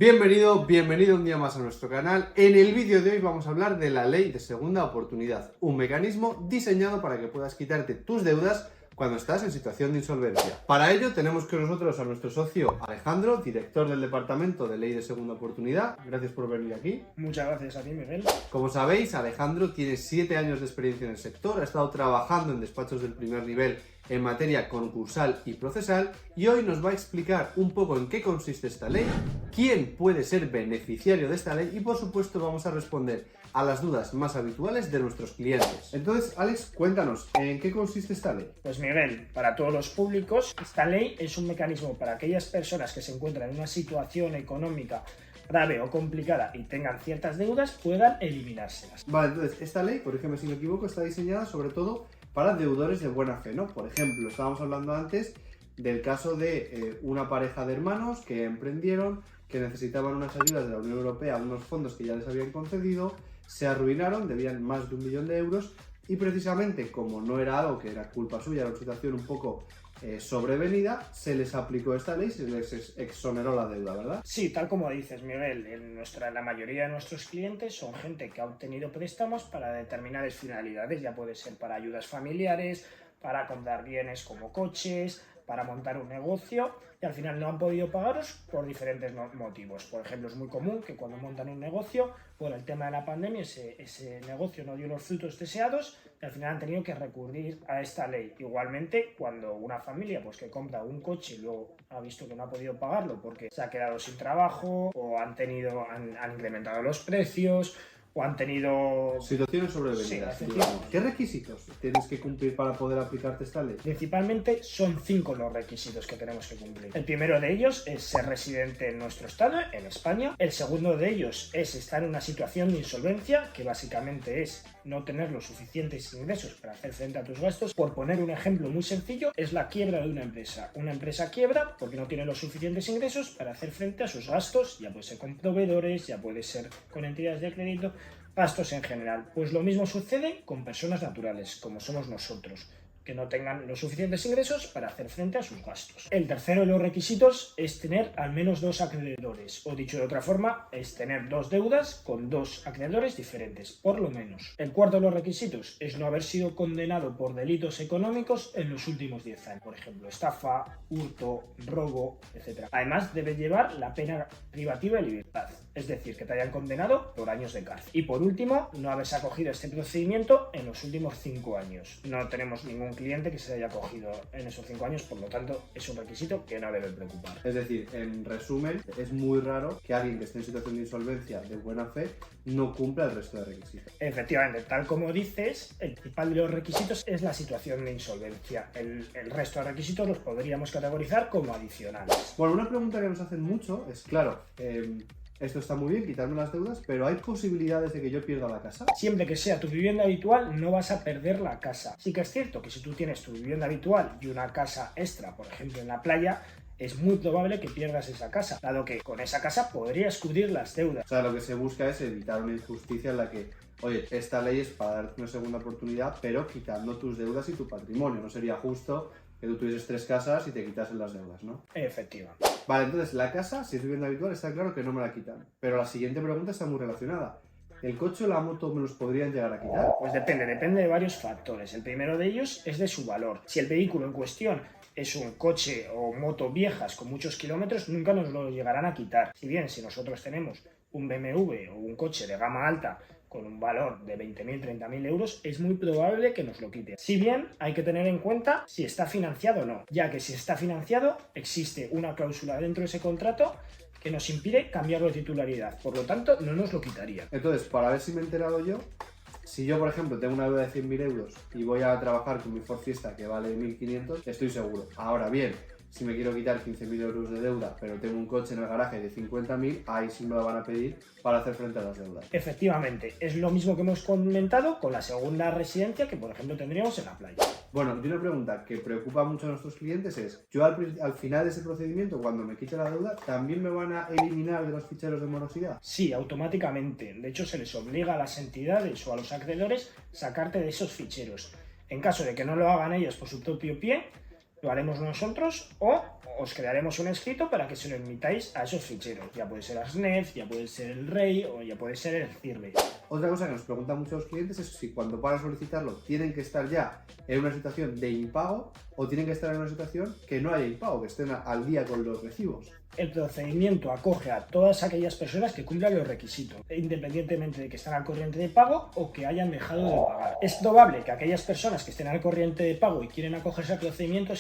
Bienvenido un día más a nuestro canal. En el vídeo de hoy vamos a hablar de la ley de segunda oportunidad, un mecanismo diseñado para que puedas quitarte tus deudas cuando estás en situación de insolvencia. Para ello tenemos con nosotros a nuestro socio Alejandro, director del Departamento de Ley de Segunda Oportunidad. Gracias por venir aquí. Muchas gracias a ti, Miguel. Como sabéis, Alejandro tiene 7 años de experiencia en el sector, ha estado trabajando en despachos del primer nivel en materia concursal y procesal y hoy nos va a explicar un poco en qué consiste esta ley, quién puede ser beneficiario de esta ley y por supuesto vamos a responder a las dudas más habituales de nuestros clientes. Entonces, Alex, cuéntanos, ¿en qué consiste esta ley? Pues Miguel, para todos los públicos, esta ley es un mecanismo para aquellas personas que se encuentran en una situación económica grave o complicada y tengan ciertas deudas, puedan eliminárselas. Vale, entonces, esta ley, corrígeme si me equivoco, está diseñada sobre todo para deudores de buena fe, ¿no? Por ejemplo, estábamos hablando antes del caso de una pareja de hermanos que emprendieron, que necesitaban unas ayudas de la Unión Europea, unos fondos que ya les habían concedido, se arruinaron, debían más de 1 millón de euros y precisamente como no era algo que era culpa suya, era una situación un poco sobrevenida, se les aplicó esta ley y se les exoneró la deuda, ¿verdad? Sí, tal como dices, Miguel, la mayoría de nuestros clientes son gente que ha obtenido préstamos para determinadas finalidades, ya puede ser para ayudas familiares, para comprar bienes como coches, para montar un negocio y al final no han podido pagaros por diferentes motivos. Por ejemplo, es muy común que cuando montan un negocio, por el tema de la pandemia, ese negocio no dio los frutos deseados y al final han tenido que recurrir a esta ley. Igualmente, cuando una familia pues, que compra un coche y luego ha visto que no ha podido pagarlo porque se ha quedado sin trabajo o han incrementado los precios, o han tenido situaciones sobrevenidas. Sí, ¿Qué requisitos tienes que cumplir para poder aplicarte esta ley? Principalmente son 5 los requisitos que tenemos que cumplir. El primero de ellos es ser residente en nuestro estado, en España. El segundo de ellos es estar en una situación de insolvencia, que básicamente es no tener los suficientes ingresos para hacer frente a tus gastos. Por poner un ejemplo muy sencillo, es la quiebra de una empresa. Una empresa quiebra porque no tiene los suficientes ingresos para hacer frente a sus gastos, ya puede ser con proveedores, ya puede ser con entidades de crédito, gastos en general. Pues lo mismo sucede con personas naturales, como somos nosotros, que no tengan los suficientes ingresos para hacer frente a sus gastos. El tercero de los requisitos es tener al menos 2 acreedores, o dicho de otra forma, es tener 2 deudas con 2 acreedores diferentes, por lo menos. El cuarto de los requisitos es no haber sido condenado por delitos económicos en los últimos 10 años, por ejemplo, estafa, hurto, robo, etc. Además, debe llevar la pena privativa de libertad, es decir, que te hayan condenado por años de cárcel. Y por último, no haberse acogido a este procedimiento en los últimos 5 años. No tenemos ningún cliente que se haya acogido en esos 5 años, por lo tanto es un requisito que no debe preocupar. Es decir, en resumen, es muy raro que alguien que esté en situación de insolvencia de buena fe no cumpla el resto de requisitos. Efectivamente, tal como dices, el principal de los requisitos es la situación de insolvencia. El resto de requisitos los podríamos categorizar como adicionales. Bueno, una pregunta que nos hacen mucho es, claro, esto está muy bien, quitarme las deudas, pero ¿hay posibilidades de que yo pierda la casa? Siempre que sea tu vivienda habitual, no vas a perder la casa. Sí que es cierto que si tú tienes tu vivienda habitual y una casa extra, por ejemplo en la playa, es muy probable que pierdas esa casa, dado que con esa casa podrías cubrir las deudas. O sea, lo que se busca es evitar una injusticia en la que, oye, esta ley es para darte una segunda oportunidad, pero quitando tus deudas y tu patrimonio. No sería justo que tú tuvieses 3 casas y te quitasen las deudas, ¿no? Efectivamente. Vale, entonces la casa, si es vivienda habitual, está claro que no me la quitan. Pero la siguiente pregunta está muy relacionada. ¿El coche o la moto me los podrían llegar a quitar? Pues depende de varios factores. El primero de ellos es de su valor. Si el vehículo en cuestión es un coche o moto viejas con muchos kilómetros, nunca nos lo llegarán a quitar. Si bien si nosotros tenemos un BMW o un coche de gama alta con un valor de 20.000, 30.000 euros, es muy probable que nos lo quiten. Si bien hay que tener en cuenta si está financiado o no, ya que si está financiado existe una cláusula dentro de ese contrato que nos impide cambiarlo de titularidad, por lo tanto no nos lo quitaría. Entonces, para ver si me he enterado yo, si yo, por ejemplo, tengo una deuda de 100.000 euros y voy a trabajar con mi Ford Fiesta que vale 1.500, estoy seguro. Ahora bien, si me quiero quitar 15.000 euros de deuda, pero tengo un coche en el garaje de 50.000, ahí sí me lo van a pedir para hacer frente a las deudas. Efectivamente, es lo mismo que hemos comentado con la segunda residencia que, por ejemplo, tendríamos en la playa. Bueno, y una pregunta que preocupa mucho a nuestros clientes es, yo al final de ese procedimiento, cuando me quite la deuda, ¿también me van a eliminar de los ficheros de morosidad? Sí, automáticamente. De hecho, se les obliga a las entidades o a los acreedores sacarte de esos ficheros. En caso de que no lo hagan ellos por su propio pie, lo haremos nosotros o os crearemos un escrito para que se lo emitáis a esos ficheros. Ya puede ser ASNEF, ya puede ser el REI o ya puede ser el CIRBE. Otra cosa que nos preguntan muchos clientes es si cuando van a solicitarlo tienen que estar ya en una situación de impago o tienen que estar en una situación que no haya impago, que estén al día con los recibos. El procedimiento acoge a todas aquellas personas que cumplan los requisitos, independientemente de que estén al corriente de pago o que hayan dejado de pagar. Es probable que aquellas personas que estén al corriente de pago y quieren acogerse al procedimiento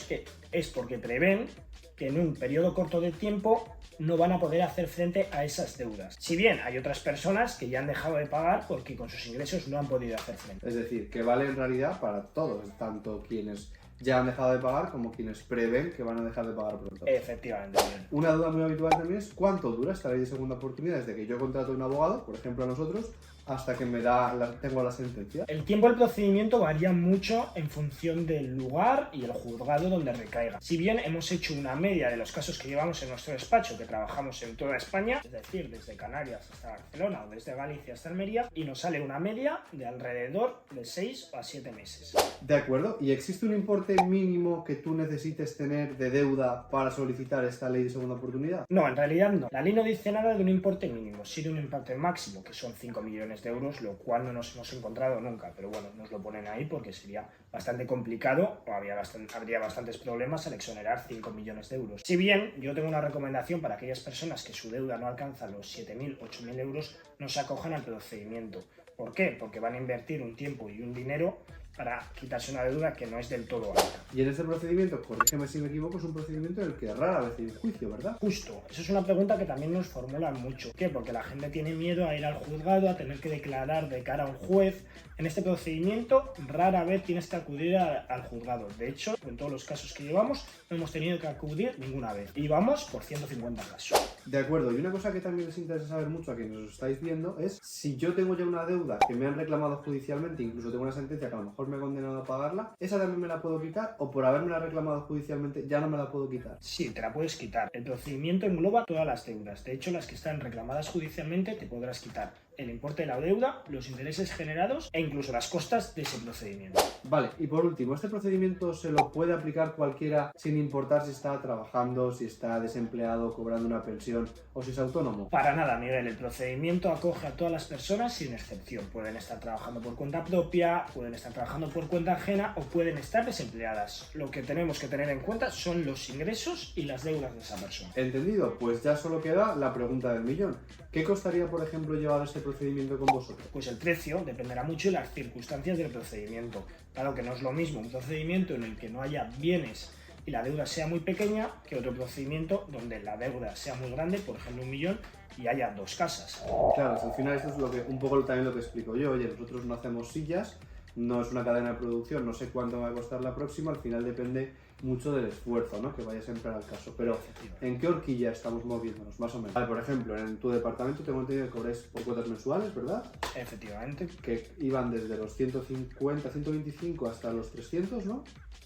es porque prevén que en un periodo corto de tiempo no van a poder hacer frente a esas deudas. Si bien hay otras personas que ya han dejado de pagar porque con sus ingresos no han podido hacer frente. Es decir, que vale en realidad para todos, tanto quienes ya han dejado de pagar como quienes prevén que van a dejar de pagar pronto. Efectivamente. Bien. Una duda muy habitual también es cuánto dura esta ley de segunda oportunidad desde que yo contrato a un abogado, por ejemplo a nosotros, hasta que tengo la sentencia. El tiempo del procedimiento varía mucho en función del lugar y el juzgado donde recaiga. Si bien hemos hecho una media de los casos que llevamos en nuestro despacho, que trabajamos en toda España, es decir, desde Canarias hasta Barcelona o desde Galicia hasta Almería, y nos sale una media de alrededor de 6 a 7 meses. De acuerdo, ¿y existe un importe mínimo que tú necesites tener de deuda para solicitar esta ley de segunda oportunidad? No, en realidad no. La ley no dice nada de un importe mínimo, sí de un importe máximo, que son 5 millones de euros, lo cual no nos hemos encontrado nunca, pero bueno, nos lo ponen ahí porque sería bastante complicado o habría bastantes problemas al exonerar 5 millones de euros. Si bien yo tengo una recomendación para aquellas personas que su deuda no alcanza los 7.000, 8.000 euros, no se acojan al procedimiento. ¿Por qué? Porque van a invertir un tiempo y un dinero para quitarse una deuda que no es del todo alta. Y en este procedimiento, corrígeme si me equivoco, es un procedimiento en el que rara vez hay un juicio, ¿verdad? Justo, eso es una pregunta que también nos formulan mucho. ¿Por qué? Porque la gente tiene miedo a ir al juzgado, a tener que declarar de cara a un juez. En este procedimiento rara vez tienes que acudir al juzgado. De hecho, en todos los casos que llevamos no hemos tenido que acudir ninguna vez. Y vamos por 150 casos. De acuerdo, y una cosa que también les interesa saber mucho a quienes os estáis viendo es si yo tengo ya una deuda que me han reclamado judicialmente, incluso tengo una sentencia que a lo mejor me ha condenado a pagarla, ¿esa también me la puedo quitar o por haberme la reclamado judicialmente ya no me la puedo quitar? Sí, te la puedes quitar. El procedimiento engloba todas las deudas. De hecho, las que están reclamadas judicialmente te podrás quitar el importe de la deuda, los intereses generados e incluso las costas de ese procedimiento. Vale, y por último, ¿este procedimiento se lo puede aplicar cualquiera sin importar si está trabajando, si está desempleado, cobrando una pensión o si es autónomo? Para nada, Miguel. El procedimiento acoge a todas las personas sin excepción. Pueden estar trabajando por cuenta propia, pueden estar trabajando por cuenta ajena o pueden estar desempleadas. Lo que tenemos que tener en cuenta son los ingresos y las deudas de esa persona. Entendido, pues ya solo queda la pregunta del millón. ¿Qué costaría, por ejemplo, llevar este procedimiento con vosotros? Pues el precio dependerá mucho de las circunstancias del procedimiento. Claro que no es lo mismo un procedimiento en el que no haya bienes y la deuda sea muy pequeña que otro procedimiento donde la deuda sea muy grande, por ejemplo 1 millón, y haya 2 casas. Claro, al final esto es un poco también lo que explico yo. Oye, nosotros no hacemos sillas, no es una cadena de producción, no sé cuánto va a costar la próxima, al final depende mucho del esfuerzo, ¿no?, que vayas a emplear al caso. Pero, ¿en qué horquilla estamos moviéndonos, más o menos? Vale, por ejemplo, en tu departamento tengo entendido que cobráis por cuotas mensuales, ¿verdad? Efectivamente. Que iban desde los 150, 125 hasta los 300, ¿no?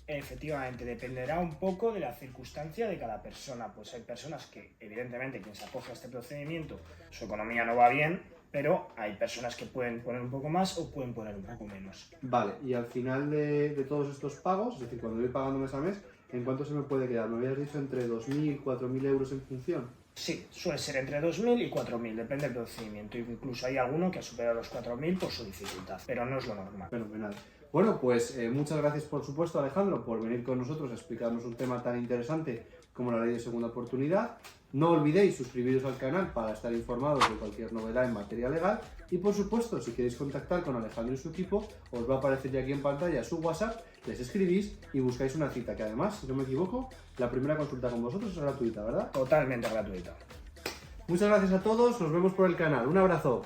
Efectivamente, dependerá un poco de la circunstancia de cada persona. Pues hay personas que, evidentemente, quien se acoge a este procedimiento, su economía no va bien, pero hay personas que pueden poner un poco más o pueden poner un poco menos. Vale, y al final de todos estos pagos, es decir, cuando voy pagando mes a mes, ¿en cuánto se me puede quedar? Me habías dicho entre 2.000 y 4.000 euros en función. Sí, suele ser entre 2.000 y 4.000, depende del procedimiento. Incluso hay alguno que ha superado los 4.000 por su dificultad, pero no es lo normal. Fenomenal. Bueno, pues muchas gracias por supuesto, Alejandro, por venir con nosotros a explicarnos un tema tan interesante como la ley de segunda oportunidad. No olvidéis suscribiros al canal para estar informados de cualquier novedad en materia legal y por supuesto, si queréis contactar con Alejandro y su equipo, os va a aparecer ya aquí en pantalla su WhatsApp, les escribís y buscáis una cita, que además, si no me equivoco, la primera consulta con vosotros es gratuita, ¿verdad? Totalmente gratuita. Muchas gracias a todos, nos vemos por el canal, un abrazo.